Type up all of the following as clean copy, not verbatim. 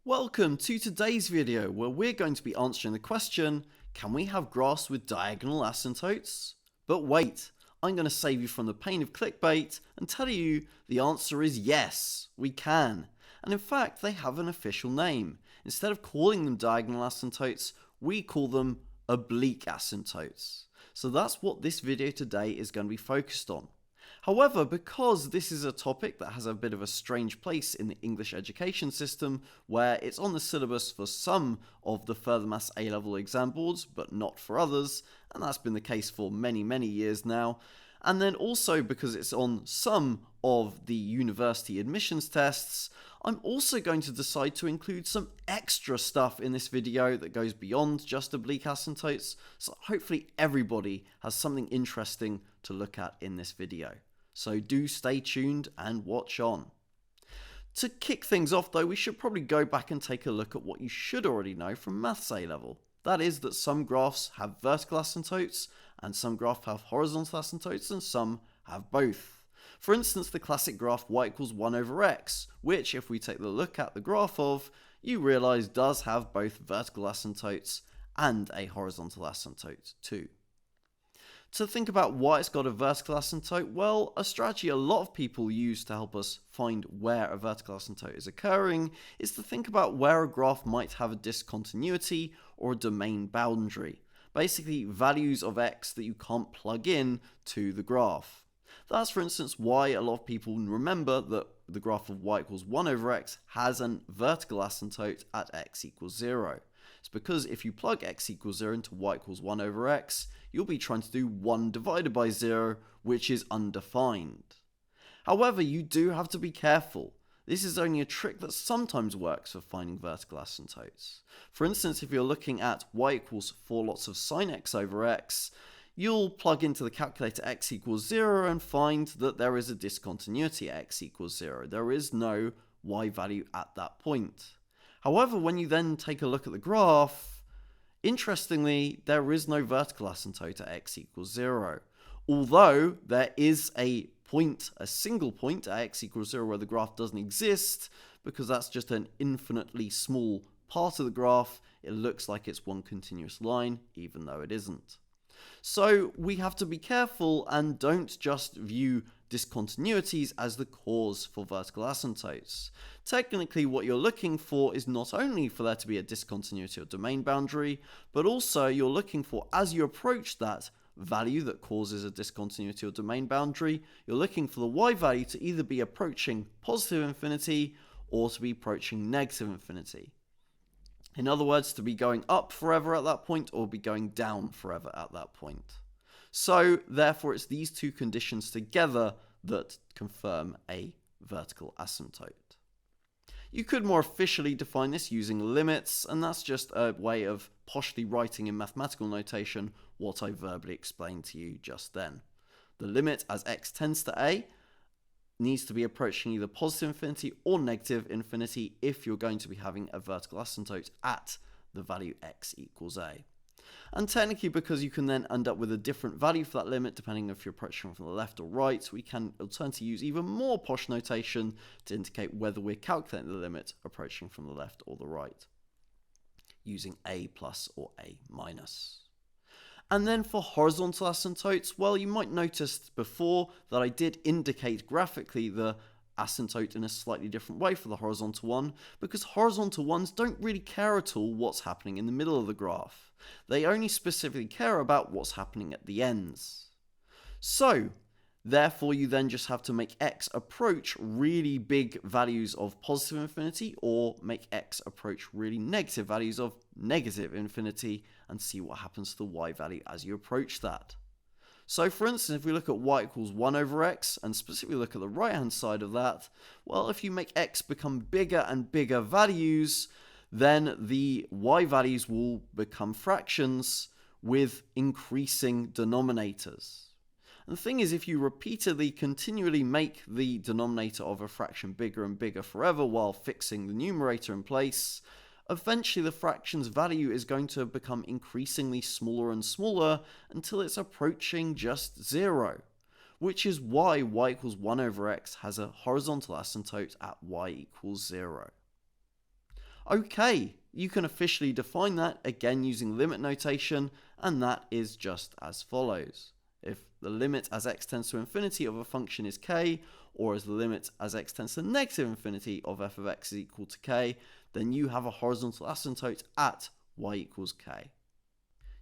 Welcome to today's video where we're going to be answering the question, can we have graphs with diagonal asymptotes? But wait, I'm going to save you from the pain of clickbait and tell you the answer is yes, we can. And in fact, they have an official name. Instead of calling them diagonal asymptotes, we call them oblique asymptotes. So that's what this video today is going to be focused on. However, because this is a topic that has a bit of a strange place in the English education system, where it's on the syllabus for some of the further maths A-level exam boards, but not for others, and that's been the case for many years now, and then also because it's on some of the university admissions tests, I'm also going to decide to include some extra stuff in this video that goes beyond just oblique asymptotes, so hopefully everybody has something interesting to look at in this video. So do stay tuned and watch on. To kick things off though, we should probably go back and take a look at what you should already know from Maths A-level. That is that some graphs have vertical asymptotes, and some graphs have horizontal asymptotes, and some have both. For instance, the classic graph y equals 1 over x, which if we take a look at the graph of, you realise does have both vertical asymptotes and a horizontal asymptote too. To think about why it's got a vertical asymptote, well, a strategy a lot of people use to help us find where a vertical asymptote is occurring is to think about where a graph might have a discontinuity or a domain boundary. Basically, values of x that you can't plug in to the graph. That's, for instance, why a lot of people remember that the graph of y equals 1 over x has a vertical asymptote at x equals 0. It's because if you plug x equals 0 into y equals 1 over x, you'll be trying to do 1 divided by 0, which is undefined. However, you do have to be careful. This is only a trick that sometimes works for finding vertical asymptotes. For instance, if you're looking at y equals 4 lots of sine x over x, you'll plug into the calculator x equals 0 and find that there is a discontinuity at x equals 0. There is no y value at that point. However, when you then take a look at the graph, interestingly, there is no vertical asymptote at x equals 0. Although there is a single point at x equals 0 where the graph doesn't exist, because that's just an infinitely small part of the graph, it looks like it's one continuous line, even though it isn't. So we have to be careful and don't just view discontinuities as the cause for vertical asymptotes. Technically, what you're looking for is not only for there to be a discontinuity or domain boundary, but also you're looking for, as you approach that value that causes a discontinuity or domain boundary, you're looking for the y value to either be approaching positive infinity or to be approaching negative infinity. In other words, to be going up forever at that point or be going down forever at that point. So, therefore, it's these two conditions together that confirm a vertical asymptote. You could more officially define this using limits, and that's just a way of poshly writing in mathematical notation what I verbally explained to you just then. The limit as x tends to a needs to be approaching either positive infinity or negative infinity if you're going to be having a vertical asymptote at the value x equals a. And technically, because you can then end up with a different value for that limit depending if you're approaching from the left or right, we can alternatively use even more posh notation to indicate whether we're calculating the limit approaching from the left or the right, using a plus or a minus. And then for horizontal asymptotes, well, you might notice before that I did indicate graphically the asymptote in a slightly different way for the horizontal one, because horizontal ones don't really care at all what's happening in the middle of the graph. They only specifically care about what's happening at the ends. So, therefore, you then just have to make x approach really big values of positive infinity or make x approach really negative values of negative infinity and see what happens to the y value as you approach that. So for instance, if we look at y equals 1 over x and specifically look at the right hand side of that, well, if you make x become bigger and bigger values, then the y values will become fractions with increasing denominators. And the thing is, if you repeatedly, continually make the denominator of a fraction bigger and bigger forever while fixing the numerator in place, eventually the fraction's value is going to become increasingly smaller and smaller until it's approaching just 0, which is why y equals 1 over x has a horizontal asymptote at y equals 0. Okay, you can officially define that again using limit notation, and that is just as follows. If the limit as x tends to infinity of a function is k, or as the limit as x tends to negative infinity of f of x is equal to k, then you have a horizontal asymptote at y equals k.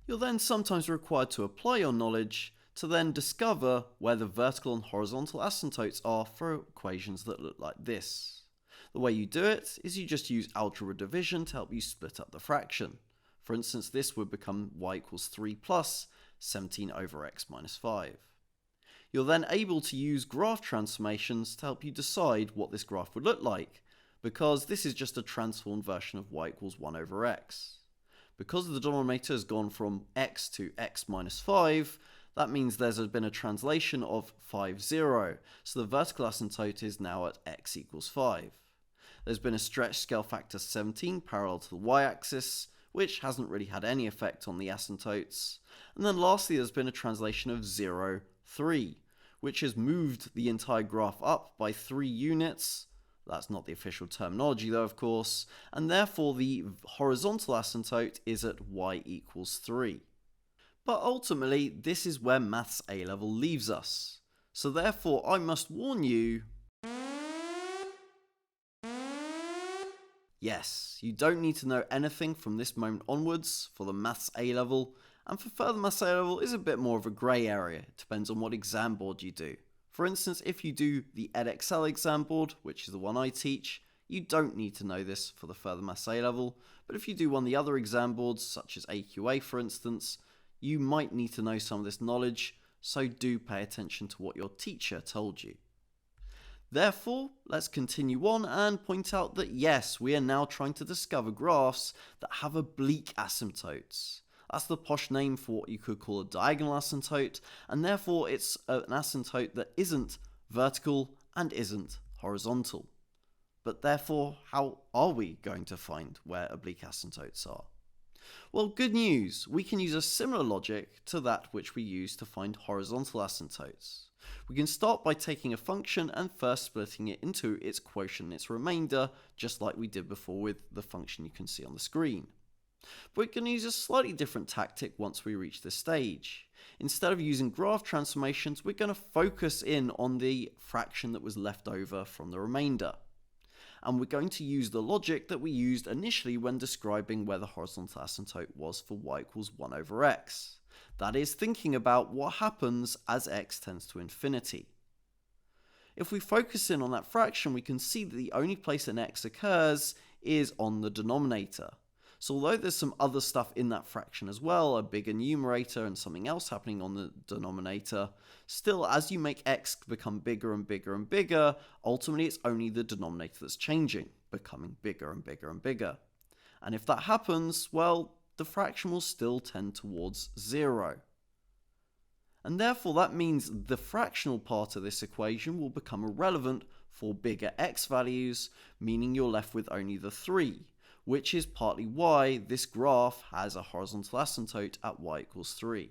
You're then sometimes required to apply your knowledge to then discover where the vertical and horizontal asymptotes are for equations that look like this. The way you do it is you just use algebra division to help you split up the fraction. For instance, this would become y equals 3 plus 17 over x minus 5. You're then able to use graph transformations to help you decide what this graph would look like, because this is just a transformed version of y equals 1 over x. Because the denominator has gone from x to x minus 5, that means there's been a translation of 5, 0, so the vertical asymptote is now at x equals 5. There's been a stretch scale factor 17 parallel to the y-axis, which hasn't really had any effect on the asymptotes. And then lastly, there's been a translation of 0, 3, which has moved the entire graph up by 3 units. That's not the official terminology though, of course, and therefore the horizontal asymptote is at y equals 3. But ultimately, this is where Maths A-level leaves us. So therefore, I must warn you, yes, you don't need to know anything from this moment onwards for the Maths A-level, and for further Maths A-level is a bit more of a grey area. It depends on what exam board you do. For instance, if you do the edXL exam board, which is the one I teach, you don't need to know this for the further Maths A-level, but if you do one of the other exam boards, such as AQA for instance, you might need to know some of this knowledge, so do pay attention to what your teacher told you. Therefore, let's continue on and point out that yes, we are now trying to discover graphs that have oblique asymptotes. That's the posh name for what you could call a diagonal asymptote, and therefore it's an asymptote that isn't vertical and isn't horizontal. But therefore, how are we going to find where oblique asymptotes are? Well, good news, we can use a similar logic to that which we use to find horizontal asymptotes. We can start by taking a function and first splitting it into its quotient and its remainder, just like we did before with the function you can see on the screen. But we're going to use a slightly different tactic once we reach this stage. Instead of using graph transformations, we're going to focus in on the fraction that was left over from the remainder. And we're going to use the logic that we used initially when describing where the horizontal asymptote was for y equals 1 over x. That is, thinking about what happens as x tends to infinity. If we focus in on that fraction, we can see that the only place an x occurs is on the denominator. So although there's some other stuff in that fraction as well, a bigger numerator and something else happening on the denominator, still as you make x become bigger and bigger and bigger, ultimately it's only the denominator that's changing, becoming bigger and bigger and bigger. And if that happens, well, the fraction will still tend towards 0. And therefore that means the fractional part of this equation will become irrelevant for bigger x values, meaning you're left with only the 3. Which is partly why this graph has a horizontal asymptote at y equals 3.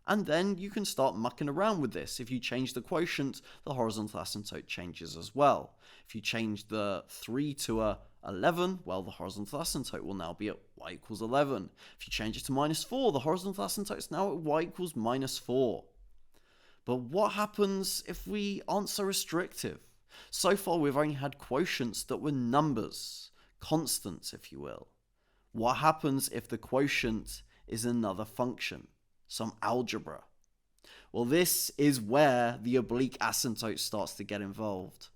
And then you can start mucking around with this. If you change the quotient, the horizontal asymptote changes as well. If you change the 3 to a 11, well, the horizontal asymptote will now be at y equals 11. If you change it to minus 4, the horizontal asymptote is now at y equals minus 4. But what happens if we aren't so restrictive? So far, we've only had quotients that were numbers. Constants, if you will. What happens if the quotient is another function, some algebra? Well, this is where the oblique asymptote starts to get involved.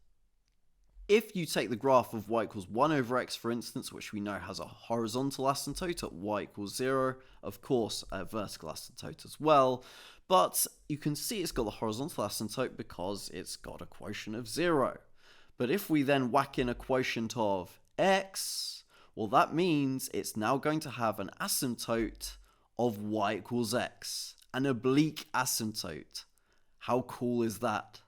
If you take the graph of y equals 1 over x, for instance, which we know has a horizontal asymptote at y equals 0, of course a vertical asymptote as well, but you can see it's got the horizontal asymptote because it's got a quotient of 0. But if we then whack in a quotient of x, well, that means it's now going to have an asymptote of y equals x, an oblique asymptote. How cool is that?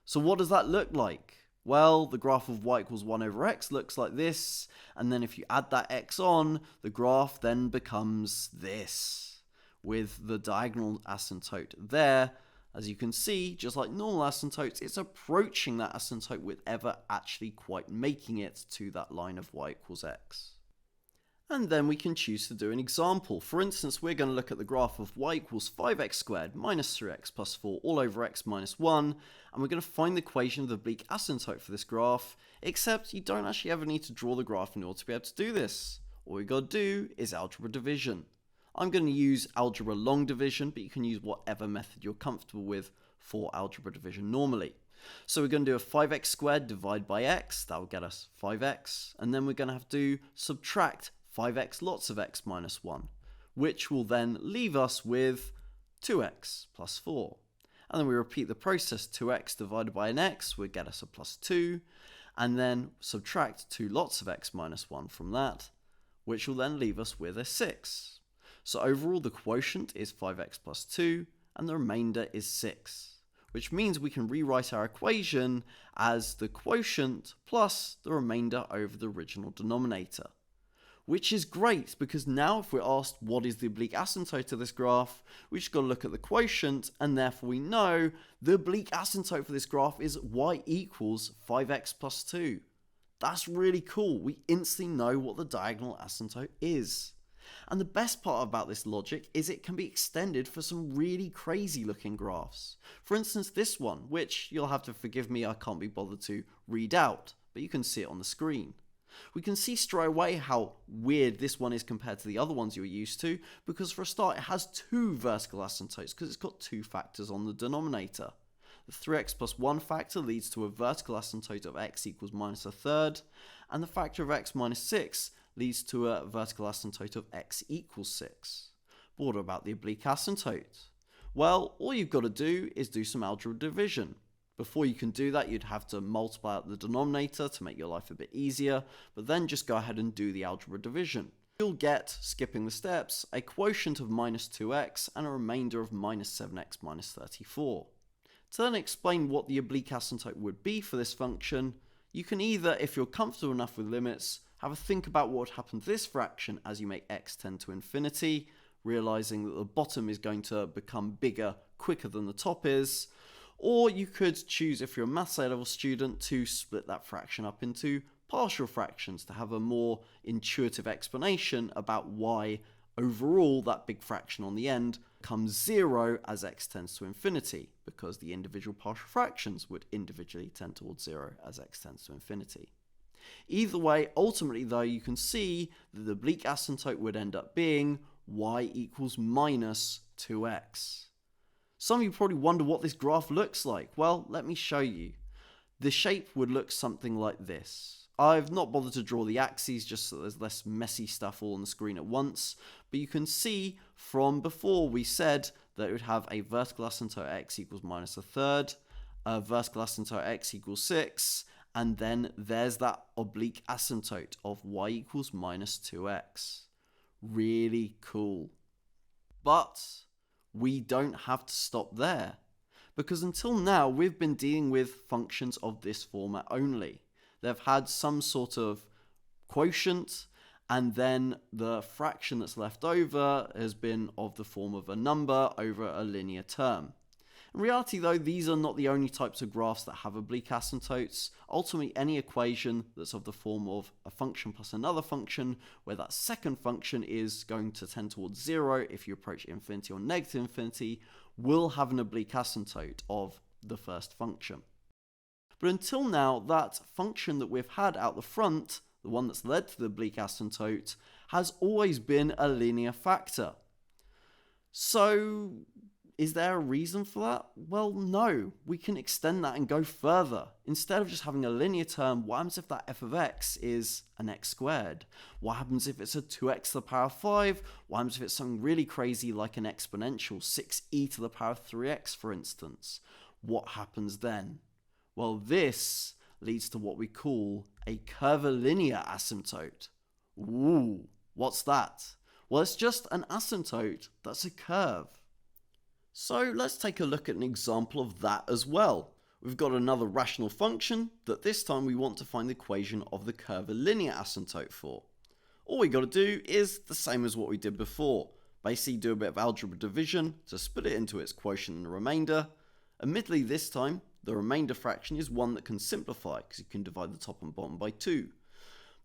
So what does that look like? Well, the graph of y equals 1 over x looks like this, and then if you add that x on, the graph then becomes this, with the diagonal asymptote there, As you can see, just like normal asymptotes, it's approaching that asymptote with ever actually quite making it to that line of y equals x. And then we can choose to do an example. For instance, we're going to look at the graph of y equals 5x squared minus 3x plus 4 all over x minus 1, and we're going to find the equation of the oblique asymptote for this graph, except you don't actually ever need to draw the graph in order to be able to do this. All we've got to do is algebra division. I'm going to use algebra long division, but you can use whatever method you're comfortable with for algebra division normally. So we're going to do a 5x squared divided by x, that will get us 5x, and then we're going to have to subtract 5x lots of x minus 1, which will then leave us with 2x plus 4. And then we repeat the process, 2x divided by an x will get us a plus 2, and then subtract 2 lots of x minus 1 from that, which will then leave us with a 6. So overall the quotient is 5x plus 2, and the remainder is 6, which means we can rewrite our equation as the quotient plus the remainder over the original denominator. Which is great, because now if we're asked what is the oblique asymptote of this graph, we just got to look at the quotient, and therefore we know the oblique asymptote for this graph is y equals 5x plus 2. That's really cool. We instantly know what the diagonal asymptote is. And the best part about this logic is it can be extended for some really crazy looking graphs. For instance, this one, which you'll have to forgive me, I can't be bothered to read out, but you can see it on the screen. We can see straight away how weird this one is compared to the other ones you're used to, because for a start it has two vertical asymptotes because it's got two factors on the denominator. The 3x plus 1 factor leads to a vertical asymptote of x equals minus a third, and the factor of x minus 6 leads to a vertical asymptote of x equals 6. But what about the oblique asymptote? Well, all you've got to do is do some algebra division. Before you can do that, you'd have to multiply out the denominator to make your life a bit easier, but then just go ahead and do the algebra division. You'll get, skipping the steps, a quotient of minus 2x and a remainder of minus 7x minus 34. To then explain what the oblique asymptote would be for this function, you can either, if you're comfortable enough with limits, have a think about what would happen to this fraction as you make x tend to infinity, realizing that the bottom is going to become bigger quicker than the top is. Or you could choose, if you're a maths A-level student, to split that fraction up into partial fractions to have a more intuitive explanation about why overall that big fraction on the end becomes 0 as x tends to infinity, because the individual partial fractions would individually tend towards 0 as x tends to infinity. Either way, ultimately though, you can see that the oblique asymptote would end up being y equals minus 2x. Some of you probably wonder what this graph looks like. Well, let me show you. The shape would look something like this. I've not bothered to draw the axes just so there's less messy stuff all on the screen at once, but you can see from before we said that it would have a vertical asymptote x equals minus a third, a vertical asymptote x equals 6, and then there's that oblique asymptote of y equals minus 2x. Really cool. But we don't have to stop there, because until now we've been dealing with functions of this format only. They've had some sort of quotient, and then the fraction that's left over has been of the form of a number over a linear term. In reality though, these are not the only types of graphs that have oblique asymptotes. Ultimately, any equation that's of the form of a function plus another function, where that second function is going to tend towards 0 if you approach infinity or negative infinity, will have an oblique asymptote of the first function. But until now, that function that we've had out the front, the one that's led to the oblique asymptote, has always been a linear factor. So is there a reason for that? Well, no. We can extend that and go further. Instead of just having a linear term, what happens if that f of x is an x squared? What happens if it's a 2x to the power of 5? What happens if it's something really crazy like an exponential, 6e to the power of 3x, for instance? What happens then? Well, this leads to what we call a curvilinear asymptote. Ooh, what's that? Well, it's just an asymptote that's a curve. So let's take a look at an example of that as well. We've got another rational function that this time we want to find the equation of the curvilinear asymptote for. All we got to do is the same as what we did before. Basically do a bit of algebra division to split it into its quotient and remainder, Admittedly, this time, the remainder fraction is one that can simplify because you can divide the top and bottom by 2.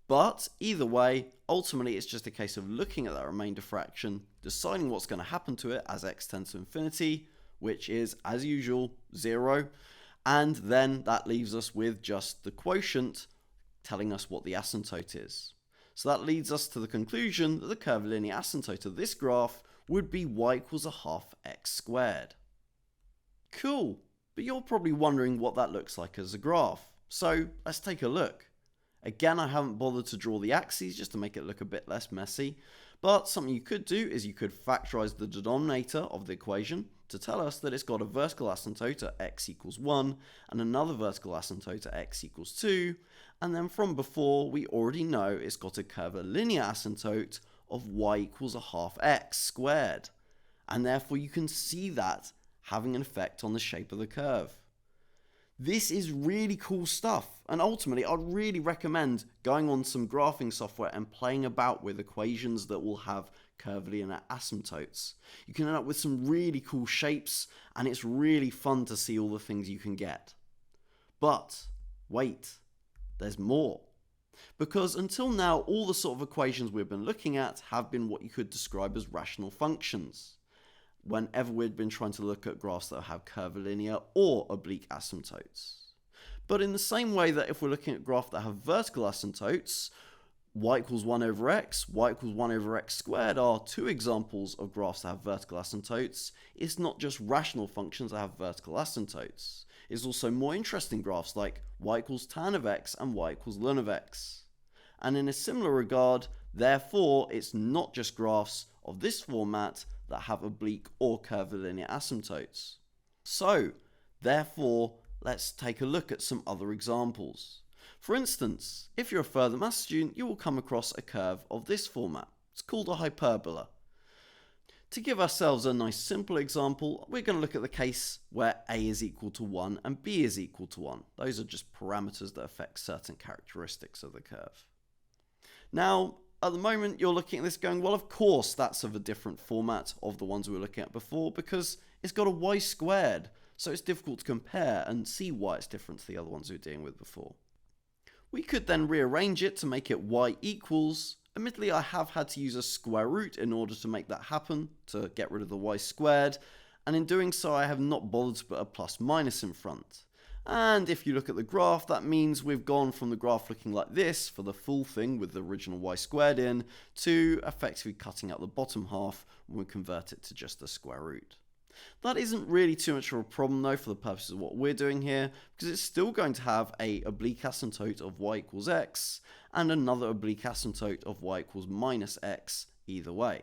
But either way, ultimately it's just a case of looking at that remainder fraction, deciding what's going to happen to it as x tends to infinity, which is, as usual, 0. And then that leaves us with just the quotient telling us what the asymptote is. So that leads us to the conclusion that the curvilinear asymptote of this graph would be y equals a half x squared. Cool, but you're probably wondering what that looks like as a graph. So let's take a look. Again, I haven't bothered to draw the axes just to make it look a bit less messy, but something you could do is you could factorize the denominator of the equation to tell us that it's got a vertical asymptote at x equals 1 and another vertical asymptote at x equals 2, and then from before we already know it's got a curvilinear asymptote of y equals a half x squared, and therefore you can see that having an effect on the shape of the curve. This is really cool stuff, and ultimately I'd really recommend going on some graphing software and playing about with equations that will have curvilinear asymptotes. You can end up with some really cool shapes, and it's really fun to see all the things you can get. But wait, there's more. Because until now, all the sort of equations we've been looking at have been what you could describe as rational functions, whenever we've been trying to look at graphs that have curvilinear or oblique asymptotes. But in the same way that if we're looking at graphs that have vertical asymptotes, y equals 1 over x, y equals 1 over x squared are two examples of graphs that have vertical asymptotes. It's not just rational functions that have vertical asymptotes. It's also more interesting graphs like y equals tan of x and y equals ln of x. And in a similar regard, therefore, it's not just graphs of this format that have oblique or curvilinear asymptotes. So, therefore, let's take a look at some other examples. For instance, if you're a further maths student, you will come across a curve of this format. It's called a hyperbola. To give ourselves a nice simple example, we're going to look at the case where a is equal to 1 and b is equal to 1. Those are just parameters that affect certain characteristics of the curve. Now, at the moment, you're looking at this going, well, of course, that's of a different format of the ones we were looking at before because it's got a y squared, so it's difficult to compare and see why it's different to the other ones we were dealing with before. We could then rearrange it to make it y equals. Admittedly, I have had to use a square root in order to make that happen, to get rid of the y squared, and in doing so, I have not bothered to put a plus minus in front. And if you look at the graph, that means we've gone from the graph looking like this for the full thing with the original y squared in to effectively cutting out the bottom half when we convert it to just the square root. That isn't really too much of a problem though for the purposes of what we're doing here, because it's still going to have a oblique asymptote of y equals x and another oblique asymptote of y equals minus x either way.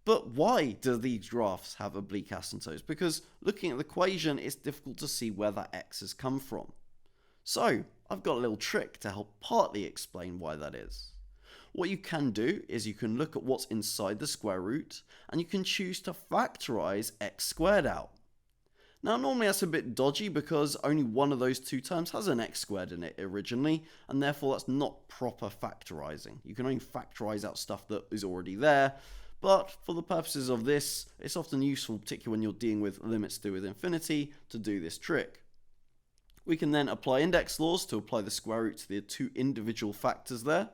But why do these graphs have oblique asymptotes? Because looking at the equation, it's difficult to see where that x has come from. So I've got a little trick to help partly explain why that is. What you can do is you can look at what's inside the square root and you can choose to factorize x squared out. Now normally that's a bit dodgy because only one of those two terms has an x squared in it originally, and therefore that's not proper factorizing. You can only factorize out stuff that is already there. But for the purposes of this, it's often useful, particularly when you're dealing with limits to do with infinity, to do this trick. We can then apply index laws to apply the square root to the two individual factors there.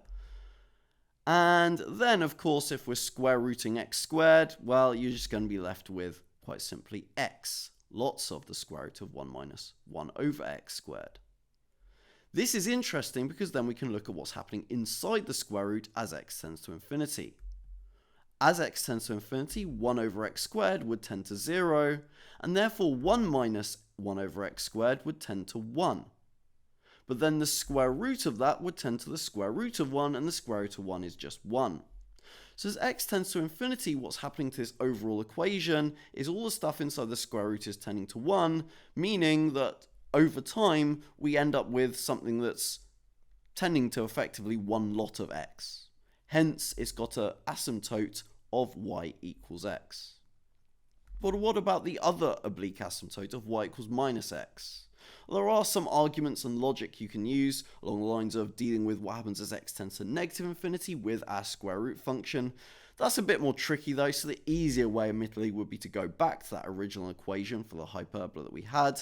And then, of course, if we're square rooting x squared, well, you're just going to be left with, quite simply, x. Lots of the square root of 1 minus 1 over x squared. This is interesting because then we can look at what's happening inside the square root as x tends to infinity. As x tends to infinity, 1 over x squared would tend to 0, and therefore 1 minus 1 over x squared would tend to 1. But then the square root of that would tend to the square root of 1, and the square root of 1 is just 1. So as x tends to infinity, what's happening to this overall equation is all the stuff inside the square root is tending to 1, meaning that over time we end up with something that's tending to effectively one lot of x. Hence, it's got an asymptote of y equals x. But what about the other oblique asymptote of y equals minus x? Well, there are some arguments and logic you can use along the lines of dealing with what happens as x tends to negative infinity with our square root function. That's a bit more tricky though, so the easier way admittedly would be to go back to that original equation for the hyperbola that we had,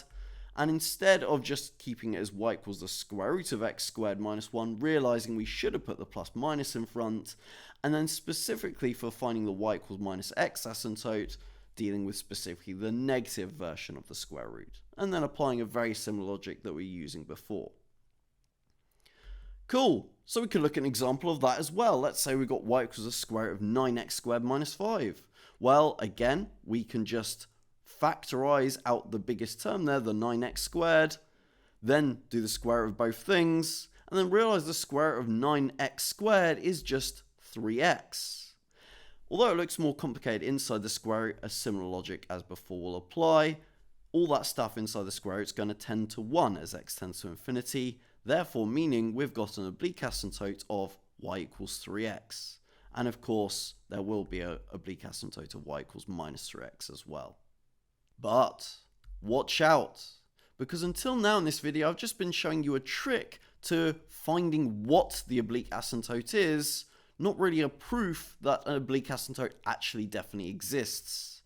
and instead of just keeping it as y equals the square root of x squared minus 1, realizing we should have put the plus minus in front, and then specifically for finding the y equals minus x asymptote, dealing with specifically the negative version of the square root, and then applying a very similar logic that we were using before. Cool, so we could look at an example of that as well. Let's say we got y equals the square root of 9x squared minus 5. Well, again, we can just factorize out the biggest term there, the 9x squared, then do the square root of both things, and then realize the square root of 9x squared is just 3x. Although it looks more complicated inside the square root, a similar logic as before will apply. All that stuff inside the square root is going to tend to 1 as x tends to infinity, therefore meaning we've got an oblique asymptote of y equals 3x. And of course, there will be an oblique asymptote of y equals minus 3x as well. But watch out, because until now in this video, I've just been showing you a trick to finding what the oblique asymptote is, not really a proof that an oblique asymptote actually definitely exists.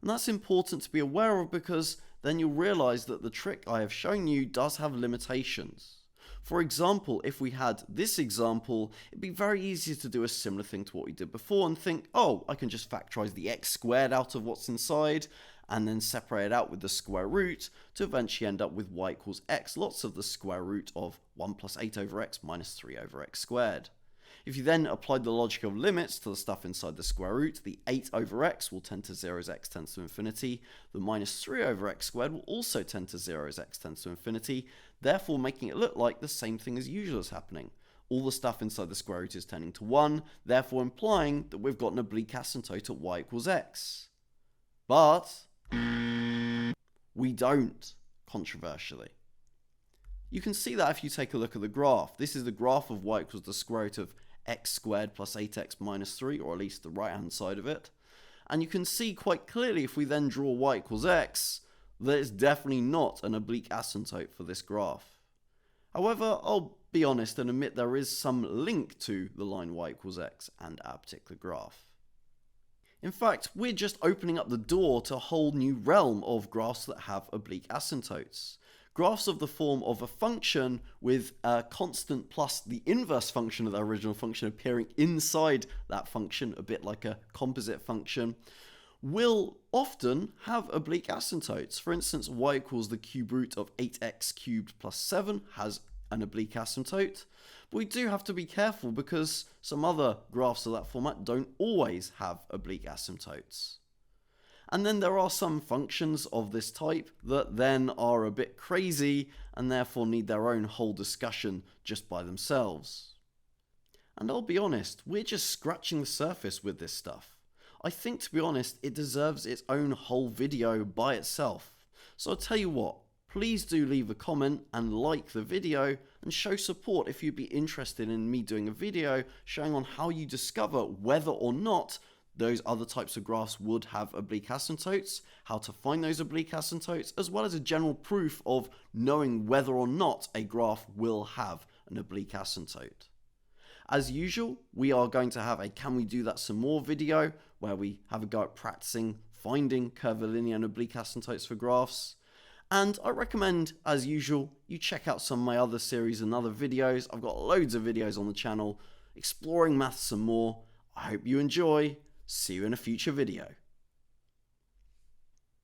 And that's important to be aware of, because then you'll realize that the trick I have shown you does have limitations. For example, if we had this example, it'd be very easy to do a similar thing to what we did before and think, oh, I can just factorize the x squared out of what's inside and then separate it out with the square root to eventually end up with y equals x, lots of the square root of 1 plus 8 over x minus 3 over x squared. If you then applied the logic of limits to the stuff inside the square root, the 8 over x will tend to 0 as x tends to infinity. The minus 3 over x squared will also tend to 0 as x tends to infinity, therefore making it look like the same thing as usual is happening. All the stuff inside the square root is tending to 1, therefore implying that we've got an oblique asymptote at y equals x. But we don't, controversially. You can see that if you take a look at the graph. This is the graph of y equals the square root of x squared plus 8x minus 3, or at least the right hand side of it. And you can see quite clearly if we then draw y equals x, that it's definitely not an oblique asymptote for this graph. However, I'll be honest and admit there is some link to the line y equals x and our particular graph. In fact, we're just opening up the door to a whole new realm of graphs that have oblique asymptotes. Graphs of the form of a function with a constant plus the inverse function of the original function appearing inside that function, a bit like a composite function, will often have oblique asymptotes. For instance, y equals the cube root of 8x cubed plus 7 has an oblique asymptote. But we do have to be careful because some other graphs of that format don't always have oblique asymptotes. And then there are some functions of this type that then are a bit crazy and therefore need their own whole discussion just by themselves. And I'll be honest, we're just scratching the surface with this stuff. I think, to be honest, it deserves its own whole video by itself. So I'll tell you what, please do leave a comment and like the video and show support if you'd be interested in me doing a video showing on how you discover whether or not those other types of graphs would have oblique asymptotes, how to find those oblique asymptotes, as well as a general proof of knowing whether or not a graph will have an oblique asymptote. As usual, we are going to have a Can We Do That Some More video where we have a go at practicing finding curvilinear and oblique asymptotes for graphs. And I recommend, as usual, you check out some of my other series and other videos. I've got loads of videos on the channel exploring maths some more. I hope you enjoy. See you in a future video.